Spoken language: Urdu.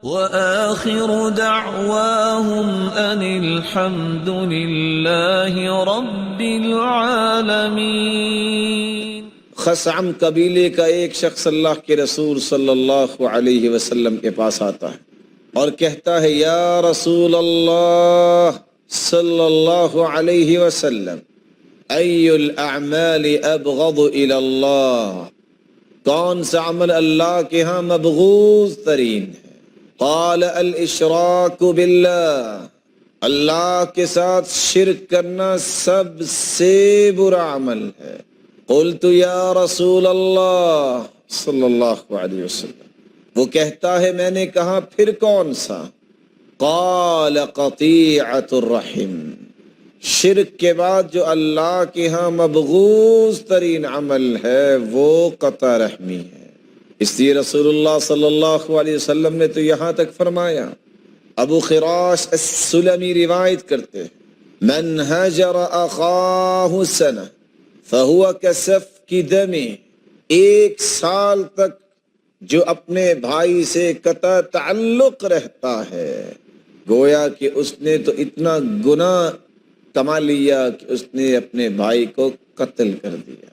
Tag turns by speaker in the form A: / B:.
A: وآخر دعواهم أن الحمد لله رب العالمين۔
B: خثعم قبیلے کا ایک شخص اللہ کے رسول صلی اللہ علیہ وسلم کے پاس آتا ہے اور کہتا ہے، یا رسول اللہ صلی اللہ علیہ وسلم، ای الاعمال ابغض الی اللہ، کون سا عمل اللہ کے ہاں مبغوض ترین ہے؟ قال الاشراک باللہ، اللہ کے ساتھ شرک کرنا سب سے برا عمل ہے۔ قلت یا رسول اللہ صلی اللہ علیہ وسلم، وہ کہتا ہے میں نے کہا پھر کون سا؟ قال قطیعۃ الرحم، شرک کے بعد جو اللہ کے ہاں مبغوض ترین عمل ہے وہ قطع رحمی ہے۔ اس لیے رسول اللہ صلی اللہ علیہ وسلم نے تو یہاں تک فرمایا، ابو خراش السلمی روایت کرتے ہیں، من ہجر اخاہ سنہ فہو کسفک دمہ، ایک سال تک جو اپنے بھائی سے قطع تعلق رہتا ہے گویا کہ اس نے تو اتنا گناہ کما لیا کہ اس نے اپنے بھائی کو قتل کر دیا۔